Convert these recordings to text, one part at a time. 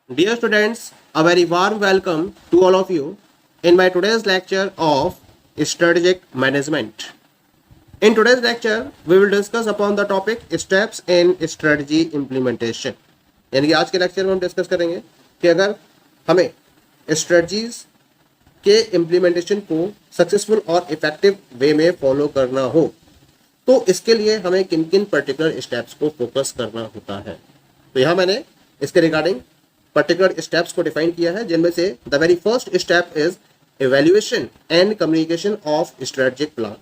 Dear students, a very warm welcome to all of you in my today's lecture of strategic management. In today's lecture, we will discuss upon the topic steps in strategy implementation. यानी कि आज के lecture में हम discuss करेंगे कि अगर हमें स्ट्रेटजीज के इम्प्लीमेंटेशन को सक्सेसफुल और इफेक्टिव वे में फॉलो करना हो तो इसके लिए हमें किन किन पर्टिकुलर स्टेप्स को फोकस करना होता है। तो यहाँ मैंने इसके रिगार्डिंग पर्टिकुलर स्टेप्स को डिफाइन किया है, जिनमें से the very first step is evaluation and communication of strategic plan.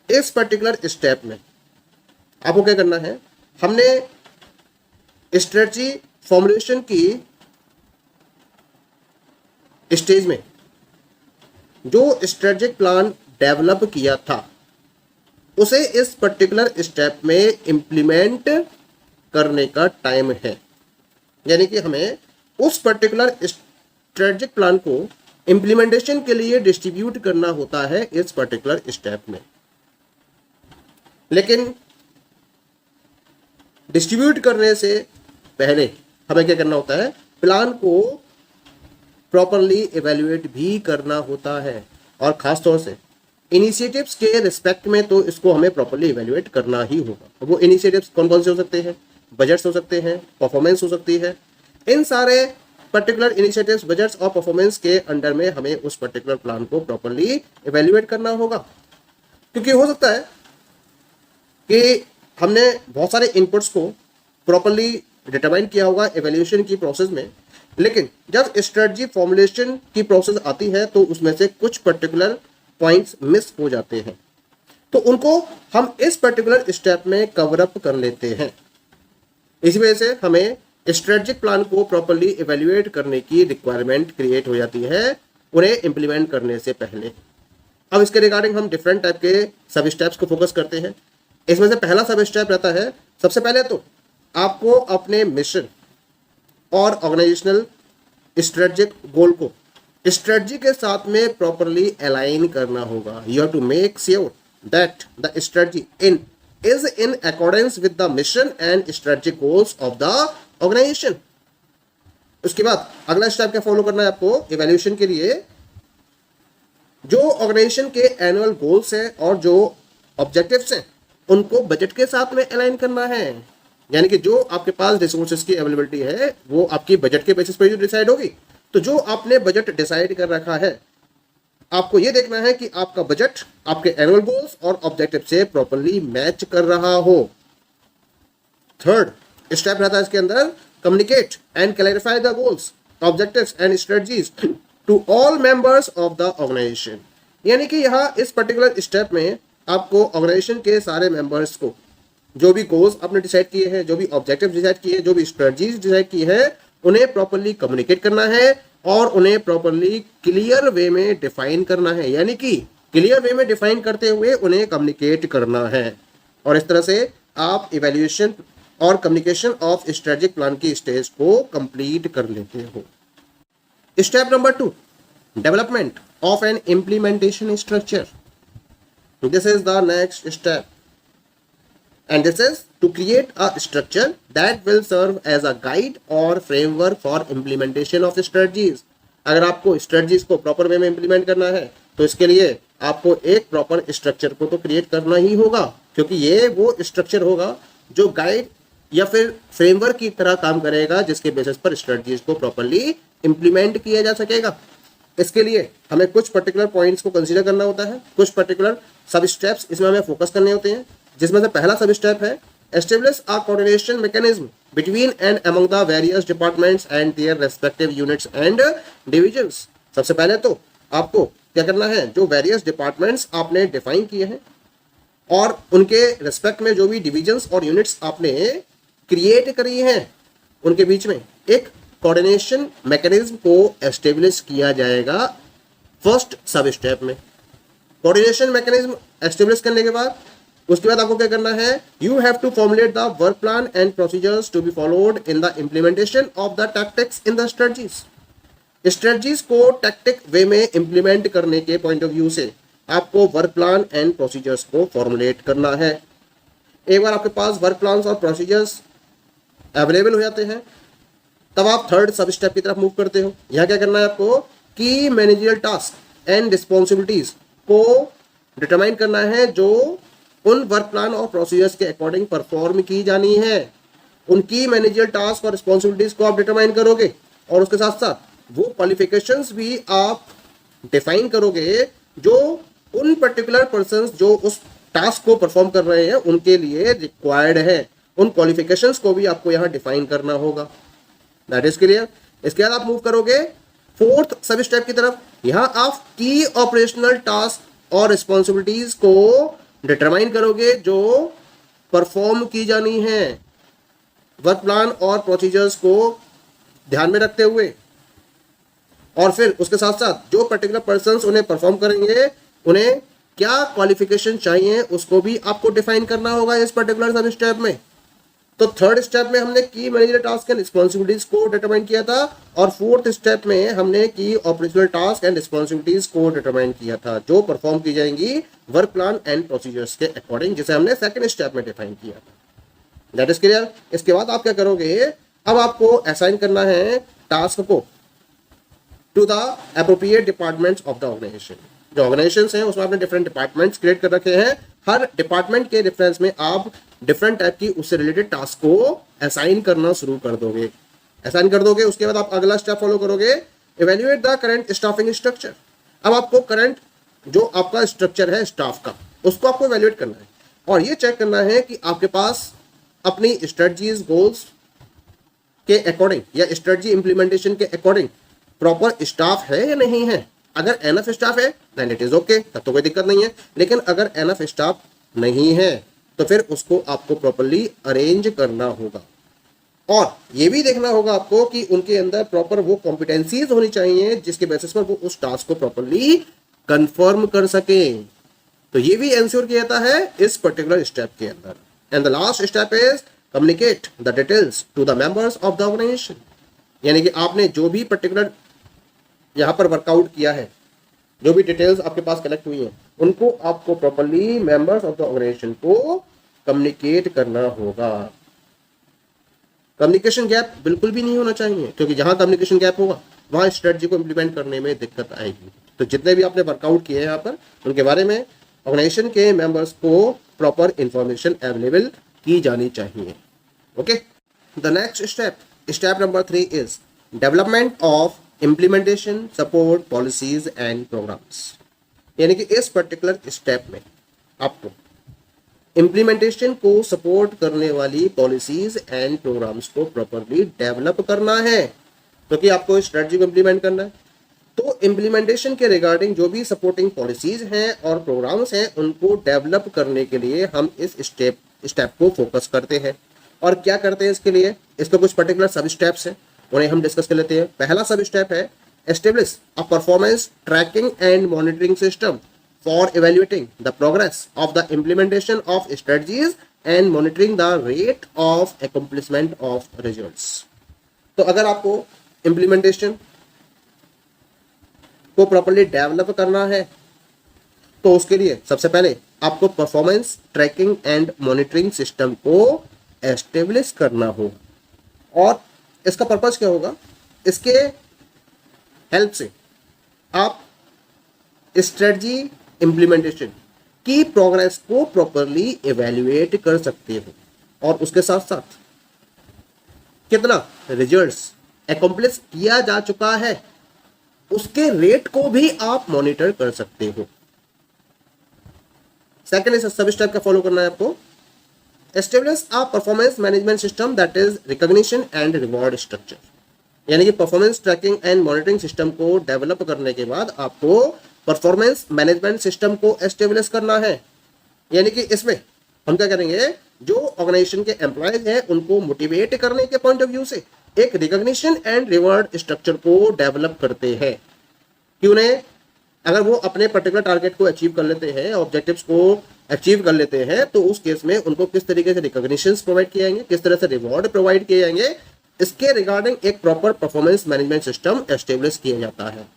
इस पर्टिकुलर स्टेप में आपको क्या करना है, हमने स्ट्रेटजी फॉर्मुलेशन की स्टेज में जो स्ट्रेटेजिक प्लान डेवलप किया था उसे इस पर्टिकुलर स्टेप में इंप्लीमेंट करने का टाइम है। यानी कि हमें उस पर्टिकुलर स्ट्रेटेजिक प्लान को इंप्लीमेंटेशन के लिए डिस्ट्रीब्यूट करना होता है इस पर्टिकुलर स्टेप में। लेकिन डिस्ट्रीब्यूट करने से पहले हमें क्या करना होता है, प्लान को प्रॉपरली इवैल्यूएट भी करना होता है, और खास तौर से इनिशिएटिव्स के रिस्पेक्ट में तो इसको हमें प्रॉपरली इवैल्यूएट करना ही होगा। वो इनिशिएटिव्स कौन कौन से हो सकते हैं, बजट्स हो सकते हैं, परफॉर्मेंस हो सकती है। इन सारे पर्टिकुलर इनिशिएटिव्स, बजट्स और परफॉर्मेंस के अंडर में हमें उस पर्टिकुलर प्लान को प्रॉपरली इवैल्यूएट करना होगा। क्योंकि हो सकता है कि हमने बहुत सारे इनपुट्स को प्रॉपरली डिटरमाइन किया होगा इवैल्यूएशन की प्रोसेस में, लेकिन जब स्ट्रेटजी फॉर्मुलेशन की प्रोसेस आती है तो उसमें से कुछ पर्टिकुलर पॉइंट्स मिस हो जाते हैं, तो उनको हम इस पर्टिकुलर स्टेप में कवर अप कर लेते हैं। इसी वजह से हमें स्ट्रेटजिक प्लान को प्रॉपरली इवैल्यूएट करने की रिक्वायरमेंट क्रिएट हो जाती है उन्हें इंप्लीमेंट करने से पहले। अब इसके रिगार्डिंग हम डिफरेंट टाइप के सब स्टेप्स को फोकस करते हैं। इसमें से पहला सब स्टेप रहता है, सबसे पहले तो आपको अपने मिशन और ऑर्गेनाइजेशनल स्ट्रेटजिक गोल को स्ट्रेटजी के साथ में प्रॉपरली अलाइन करना होगा। You have to make sure that the strategy is in accordance with the mission and strategic goals of the organization। उसके बाद अगला स्टेप क्या फॉलो करना है आपको, इवैल्यूएशन के लिए जो ऑर्गेनाइजेशन के एनुअल गोल्स हैं और जो ऑब्जेक्टिव्स हैं उनको बजट के साथ में अलाइन करना है। यानी कि जो आपके पास रिसोर्सेज की अवेलेबिलिटी है वो आपकी बजट के बेसिस पर जो डिसाइड होगी। तो जो आपने बजट डिसाइड कर रखा है, आपको यह देखना है कि आपका बजट आपके एनुअल गोल्स और ऑब्जेक्टिव से प्रॉपरली मैच कर रहा हो। थर्ड स्टेप रहता है इसके अंदर, communicate and clarify the goals, objectives and strategies to all members of the organisation. यानी कि यहाँ इस पर्टिकुलर स्टेप में आपको ऑर्गेनाइजेशन के सारे मेंबर्स को जो भी गोल्स आपने डिसाइड किए हैं, जो भी ऑब्जेक्टिव डिसाइड किए हैं, जो भी स्ट्रेटजीज डिसाइड की है, उन्हें प्रॉपरली कम्युनिकेट करना है और उन्हें प्रॉपरली क्लियर वे में डिफाइन करना है। यानी कि क्लियर वे में डिफाइन करते हुए उन्हें कम्युनिकेट करना है, और इस तरह से आप इवैल्यूएशन और कम्युनिकेशन ऑफ स्ट्रेटेजिक प्लान की स्टेज को कंप्लीट कर लेते हो। Step number 2, development of an implementation structure. This is the next step and this is to create a structure that will serve as a guide or framework for implementation of strategies। अगर आपको strategies को proper way में implement करना है तो इसके लिए आपको एक proper structure को तो create करना ही होगा, क्योंकि ये वो structure होगा जो guide या फिर framework की तरह काम करेगा जिसके basis पर strategies को properly implement किया जा सकेगा। इसके लिए हमें कुछ particular points को consider करना होता है, कुछ particular सब steps इसमें हमें focus करने होते हैं, जिसमें से पहला सब स्टेप है establish a coordination mechanism between and among the various departments and their respective units and divisions. सबसे पहले तो आपको क्या करना है, जो वेरियस डिपार्टमेंट्स आपने डिफाइन किए हैं और उनके रेस्पेक्ट में जो भी डिविजन्स और यूनिट्स आपने क्रिएट करी हैं, उनके बीच में एक कोऑर्डिनेशन मैकेनिज्म को एस्टेब्लिश किया जाएगा फर्स्ट सब स्टेप में। कोऑर्डिनेशन मैकेनिज्म एस्टेब्लिश करने के बाद उसके बाद आपको क्या करना है, you have to formulate the work plan and procedures to be followed in the implementation of the tactics in the strategies. Strategies को टैक्टिक वे में इंप्लीमेंट करने के पॉइंट ऑफ व्यू से आपको वर्क प्लान एंड प्रोसीजर्स को formulate करना है। एक बार आपके पास वर्क प्लान्स और प्रोसीजर्स अवेलेबल हो जाते हैं तब आप थर्ड सब स्टेप की तरफ मूव करते हो। यहाँ क्या करना है आपको कि मैनेजरियल टास्क एंड रिस्पॉन्सिबिलिटीज को डिटरमाइन करना है जो उन वर्क प्लान और प्रोसीजर्स के अकॉर्डिंग परफॉर्म की जानी है। उनकी मैनेजरियल टास्क और रिस्पॉन्सिबिलिटीज को आप डिटरमाइन करोगे और उसके साथ साथ वो क्वालिफिकेशंस भी आप डिफाइन करोगे जो उन पर्टिकुलर पर्संस जो उस टास्क को परफॉर्म कर रहे हैं उनके लिए रिक्वायर्ड है। उन क्वालिफिकेशंस को भी आपको यहाँ डिफाइन करना होगा। That is clear. इसके बाद आप मूव करोगे फोर्थ सब स्टेप की तरफ। यहाँ आप की ऑपरेशनल टास्क और रिस्पॉन्सिबिलिटीज को डिटरमाइन करोगे जो परफॉर्म की जानी है वर्क प्लान और प्रोसीजर्स को ध्यान में रखते हुए। और फिर उसके साथ साथ जो पर्टिकुलर पर्संस उन्हें परफॉर्म करेंगे उन्हें क्या क्वालिफिकेशन चाहिए उसको भी आपको डिफाइन करना होगा इस पर्टिकुलर सब स्टेप में। तो थर्ड स्टेप में हमने की मैनेजरियल टास्क एंड रिस्पॉन्सिबिलिटीज को डिटरमाइन किया था और फोर्थ स्टेप में हमने की ऑपरेशनल टास्क एंड रिस्पॉन्सिबिलिटीज को डिटरमाइन किया था जो परफॉर्म की जाएंगी वर्क प्लान एंड प्रोसीजर्स के अकॉर्डिंग, जिसे हमने सेकंड स्टेप में डिफाइन किया था। That is clear. इसके बाद आप क्या करोगे, अब आपको असाइन करना है टास्क को to the appropriate departments of the organisation. जो ऑर्गेनाइजेशंस हैं उसमें आपने डिफरेंट डिपार्टमेंट्स क्रिएट कर रखे हैं। हर डिपार्टमेंट के रेफरेंस में आप डिफरेंट टाइप की उससे रिलेटेड टास्क को असाइन करना शुरू कर दोगे। असाइन कर दोगे उसके बाद आप अगला स्टेप फॉलो करोगे, evaluate the current staffing structure. अब आपको करंट जो आपका स्ट्रक्चर है स्टाफ का उसको आपको इवेल्युएट करना है और ये चेक करना है कि आपके पास अपनी स्ट्रेटजीज गोल्स के अकॉर्डिंग या स्ट्रेटजी इंप्लीमेंटेशन के अकॉर्डिंग प्रॉपर स्टाफ है या नहीं है। अगर एनफ स्टाफ है देन इट इज ओके, तब तो कोई दिक्कत नहीं है। लेकिन अगर एनफ स्टाफ नहीं है तो फिर उसको आपको प्रॉपर्ली अरेंज करना होगा और ये भी देखना होगा आपको कि उनके अंदर प्रॉपर वो कॉम्पिटेंसीज होनी चाहिए जिसके बेसिस पर वो उस टास्क को प्रॉपर्ली कंफर्म कर सके। तो ये भी एंश्योर किया जाता है इस पर्टिकुलर स्टेप के अंदर। And the last step is communicate the details to the members of the organisation. यानी कि आपने जो भी पर्टिकुलर यहाँ पर वर्कआउट किया है, जो भी डिटेल्स आपके पास कलेक्ट हुई हैं, उनको आपको properly members of the organisation को कम्युनिकेट करना होगा। कम्युनिकेशन गैप बिल्कुल भी नहीं होना चाहिए क्योंकि जहां कम्युनिकेशन गैप होगा वहां स्ट्रेटजी को इंप्लीमेंट करने में दिक्कत आएगी। तो जितने भी आपने वर्कआउट किए हैं यहाँ पर उनके बारे में ऑर्गेनाइजेशन के मेंबर्स को प्रॉपर इंफॉर्मेशन अवेलेबल की जानी चाहिए। Okay, the next step number 3 is development of implementation support policies and programmes. यानी कि इस पर्टिकुलर स्टेप में आपको इम्प्लीमेंटेशन को सपोर्ट करने वाली पॉलिसीज एंड प्रोग्राम्स को प्रॉपर्ली डेवलप करना है क्योंकि आपको स्ट्रेटजी को इम्प्लीमेंट करना है। तो इम्प्लीमेंटेशन के रिगार्डिंग जो भी सपोर्टिंग पॉलिसीज हैं और प्रोग्राम्स हैं उनको डेवलप करने के लिए हम इस स्टेप को फोकस करते हैं। और क्या करते हैं इसके लिए, इसके कुछ पर्टिकुलर सब स्टेप्स हैं, उन्हें हम डिस्कस कर लेते हैं। पहला सब स्टेप है establish a performance tracking and monitoring system for evaluating the progress of the implementation of strategies and monitoring the rate of accomplishment of results। तो अगर आपको implementation को properly डेवलप करना है तो उसके लिए सबसे पहले आपको performance tracking and monitoring system को एस्टेब्लिश करना होगा। और इसका पर्पस क्या होगा, इसके हेल्प से आप स्ट्रेटजी इम्प्लीमेंटेशन की प्रोग्रेस को प्रॉपरली इवैल्यूएट कर सकते हो और उसके साथ साथ कितना रिजल्ट्स अकम्प्लिश किया जा चुका है उसके रेट को भी आप मॉनिटर कर सकते हो। सेकंड इस सब स्टेप का फॉलो करना है आपको, establish a performance management system that is recognition and reward structure. यानी कि performance tracking and monitoring system को डेवलप करने के बाद आपको परफॉर्मेंस मैनेजमेंट सिस्टम को एस्टेब्लिश करना है। यानी कि इसमें हम क्या करेंगे, जो ऑर्गेनाइजेशन के एम्प्लॉयज हैं उनको मोटिवेट करने के पॉइंट ऑफ व्यू से एक रिकॉग्निशन एंड रिवॉर्ड स्ट्रक्चर को डेवलप करते हैं कि उन्हें अगर वो अपने पर्टिकुलर टारगेट को अचीव कर लेते हैं, ऑब्जेक्टिव्स को अचीव कर लेते हैं, तो उस केस में उनको किस तरीके से रिकॉग्निशन प्रोवाइड किए जाएंगे, किस तरह से रिवॉर्ड प्रोवाइड किए जाएंगे, इसके रिगार्डिंग एक proper performance management system establish किया जाता है।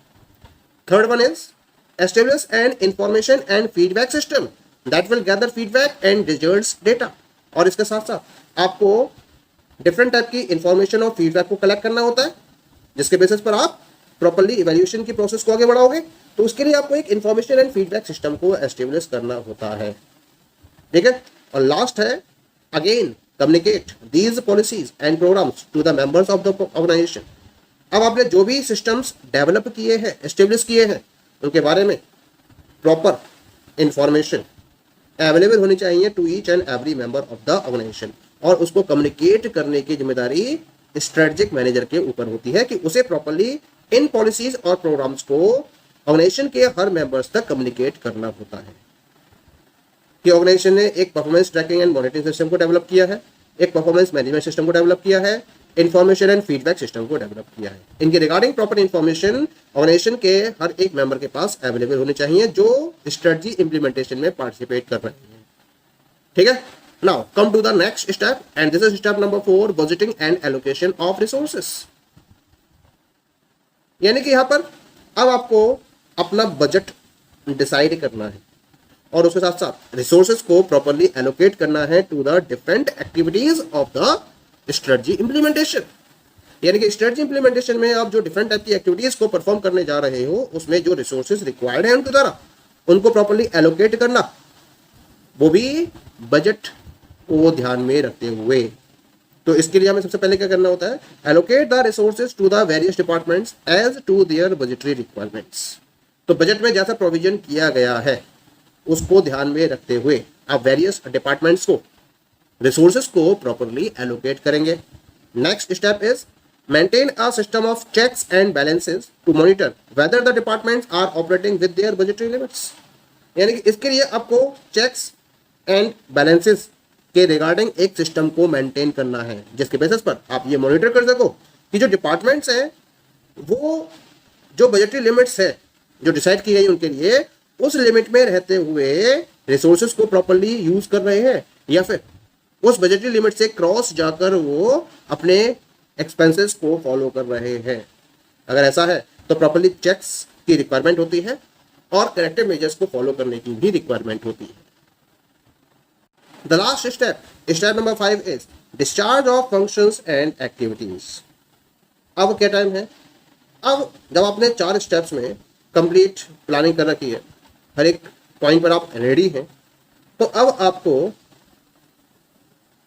Third one is establish an information and feedback system that will gather feedback and results data। और इसके साथ साथ आपको डिफरेंट टाइप की इंफॉर्मेशन और फीडबैक को कलेक्ट करना होता है, जिसके बेसिस पर आप प्रॉपर्ली इवैल्यूएशन की प्रोसेस को आगे बढ़ाओगे। तो उसके लिए आपको एक इंफॉर्मेशन एंड फीडबैक सिस्टम को एस्टेब्लिश करना होता है, ठीक है। और लास्ट है again communicate these policies and programmes to the members of the organisation. अब आपने जो भी सिस्टम्स डेवलप किए हैं, एस्टेब्लिश किए हैं, उनके बारे में प्रॉपर इंफॉर्मेशन अवेलेबल होनी चाहिए to each and every member of the organisation, और उसको कम्युनिकेट करने की जिम्मेदारी स्ट्रेटेजिक मैनेजर के ऊपर होती है कि उसे प्रॉपर्ली इन पॉलिसीज और प्रोग्राम्स को ऑर्गेनाइजेशन के हर मेंबर्स तक कम्युनिकेट करना होता है। कि ऑर्गेनाइजेशन ने एक performance tracking and monitoring system को डेवलप किया है, एक परफॉर्मेंस मैनेजमेंट सिस्टम को डेवलप किया है, इंफॉर्मेशन एंड फीडबैक सिस्टम को डेवलप किया है। इनके रिगार्डिंग प्रॉपर इंफॉर्मेशन ऑर्गेनाइजेशन के हर एक मेंबर के पास अवेलेबल होनी चाहिए जो स्ट्रेटजी इंप्लीमेंटेशन में पार्टिसिपेट कर रहे हैं, ठीक है। Now come to the next step and this is step number 4, budgeting and allocation of resources. यानी कि यहां पर अब आपको अपना बजट डिसाइड करना है और उसके साथ साथ रिसोर्सेज को प्रॉपर्ली एलोकेट करना है to the different activities of the strategy implementation. यानी कि स्ट्रेटजी इंप्लीमेंटेशन में आप जो डिफरेंट टाइप की एक्टिविटीज को परफॉर्म करने जा रहे हो, उसमें जो रिसोर्सेज रिक्वायर्ड है उनके द्वारा उनको प्रॉपर्ली एलोकेट करना, वो भी बजट को ध्यान में रखते हुए। तो इसके लिए हमें सबसे पहले क्या करना होता है, allocate the resources to the various departments as to their budgetary requirements. तो बजट में जैसा प्रोविजन किया गया है उसको ध्यान में रखते हुए आप वेरियस डिपार्टमेंट्स को रिसोर्सेज को प्रॉपर्ली एलोकेट करेंगे। Next step is maintain a system of checks and balances to monitor whether the departments are operating with their budgetary limits. यानी कि इसके लिए आपको चेक्स एंड बैलेंसेस के रिगार्डिंग एक सिस्टम को मेंटेन करना है, जिसके बेसिस पर आप ये मॉनिटर कर सको कि जो डिपार्टमेंट्स हैं वो जो बजटरी लिमिट्स है जो डिसाइड की गई उनके लिए, उस लिमिट में रहते हुए रिसोर्सेज को प्रॉपर्ली यूज कर रहे हैं या फिर उस बजटरी लिमिट से क्रॉस जाकर वो अपने एक्सपेंसेस को फॉलो कर रहे हैं। अगर ऐसा है तो प्रॉपर्ली चेक्स की रिक्वायरमेंट होती है और करेक्टिव मेजर्स को फॉलो करने की भी रिक्वायरमेंट होती है। The last step, step number 5 is discharge of functions and activities. अब क्या टाइम है, अब जब आपने 4 स्टेप्स में कंप्लीट प्लानिंग कर रखी है, हर एक पॉइंट पर आप रेडी हैं, तो अब आपको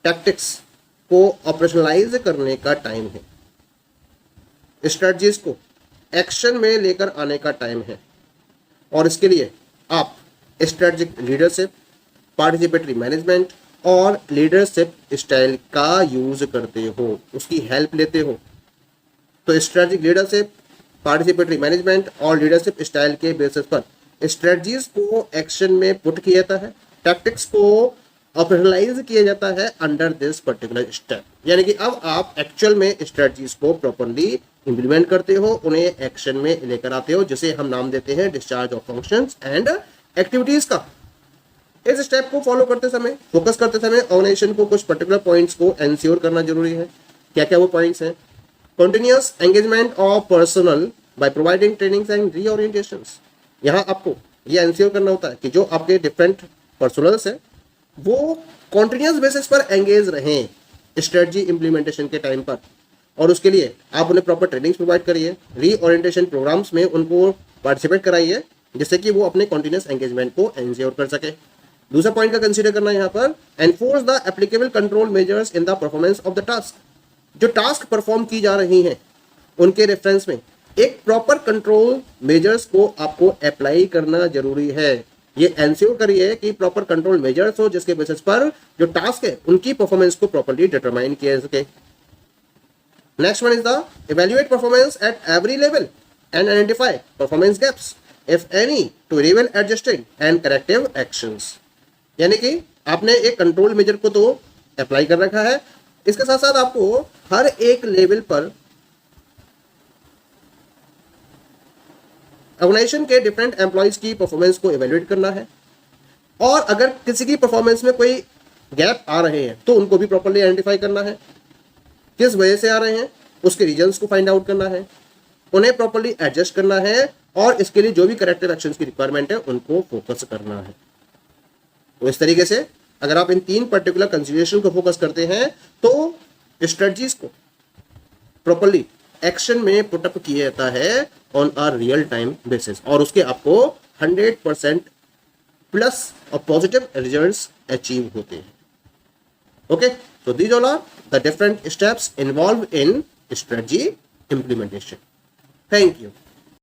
टैक्टिक्स को ऑपरेशनलाइज करने का टाइम है, स्ट्रेटजीज को एक्शन में लेकर आने का टाइम है। और इसके लिए आप स्ट्रेटजिक लीडरशिप, पार्टिसिपेटरी मैनेजमेंट और लीडरशिप स्टाइल का यूज करते हो, उसकी हेल्प लेते हो। तो स्ट्रेटजिक लीडरशिप, पार्टिसिपेटरी मैनेजमेंट और लीडरशिप स्टाइल के बेसिस पर स्ट्रेटजीज को एक्शन में पुट किया जाता है, टैक्टिक्स को ऑपरेशनलाइज किया जाता है अंडर दिस पर्टिकुलर स्टेप। यानी कि अब आप एक्चुअल में स्ट्रेटजीज को प्रॉपर्ली इंप्लीमेंट करते हो, उन्हें एक्शन में लेकर आते हो, जिसे हम नाम देते हैं discharge of functions and activities का। इस स्टेप को फॉलो करते समय, फोकस करते समय ऑर्गेनाइजेशन को कुछ पर्टिकुलर पॉइंट्स को एंश्योर करना जरूरी है। क्या क्या वो पॉइंट्स हैं? Continuous engagement of personal by providing trainings and reorientations. यहाँ आपको ये एंश्योर करना होता है कि जो आपके डिफरेंट पर्सनल्स हैं वो कॉन्टिन्यूअस बेसिस पर एंगेज रहें स्ट्रेटजी इंप्लीमेंटेशन के टाइम पर, और उसके लिए आप उन्हें प्रॉपर ट्रेनिंग्स प्रोवाइड करिए, रीओरिएंटेशन प्रोग्राम्स में उनको पार्टिसिपेट कराइए, जिससे कि वो अपने कॉन्टिन्यूअस एंगेजमेंट को एंश्योर कर सके। दूसरा पॉइंट का कंसीडर करना है यहाँ पर, enforce the applicable control measures in the performance of the task. जो टास्क परफॉर्म की जा रही हैं उनके रेफरेंस में एक प्रॉपर कंट्रोल मेजर्स को आपको अप्लाई करना जरूरी है। ये एंश्योर करिए कि प्रॉपर कंट्रोल मेजर्स हो, जिसके बेसिस पर जो टास्क है उनकी परफॉर्मेंस को प्रॉपर्ली डिटरमाइन किया जा सके। Next one is the evaluate performance at every level and identify performance gaps if any two reveal adjusting and corrective actions. यानी कि आपने एक कंट्रोल मेजर को तो अप्लाई कर रखा है, इसके साथ साथ आपको हर एक लेवल पर ऑर्गेनाइजेशन के डिफरेंट एम्प्लॉइज की परफॉर्मेंस को इवैल्यूएट करना है, और अगर किसी की परफॉर्मेंस में कोई गैप आ रहे हैं तो उनको भी प्रॉपर्ली आइडेंटिफाई करना है, किस वजह से आ रहे हैं उसके रीजंस को फाइंड आउट करना है, उन्हें प्रॉपर्ली एडजस्ट करना है, और इसके लिए जो भी करेक्टिव एक्शंस की रिक्वायरमेंट है उनको फोकस करना है। तो इस तरीके से अगर आप इन 3 पर्टिकुलर कंसीडरेशन को फोकस करते हैं तो स्ट्रेटजीज को प्रॉपरली एक्शन में पुटअप किया जाता है on a real time basis, और उसके आपको 100% प्लस और पॉजिटिव रिजल्ट्स अचीव होते हैं. Okay, so these all are the different steps involved in strategy implementation. Thank you.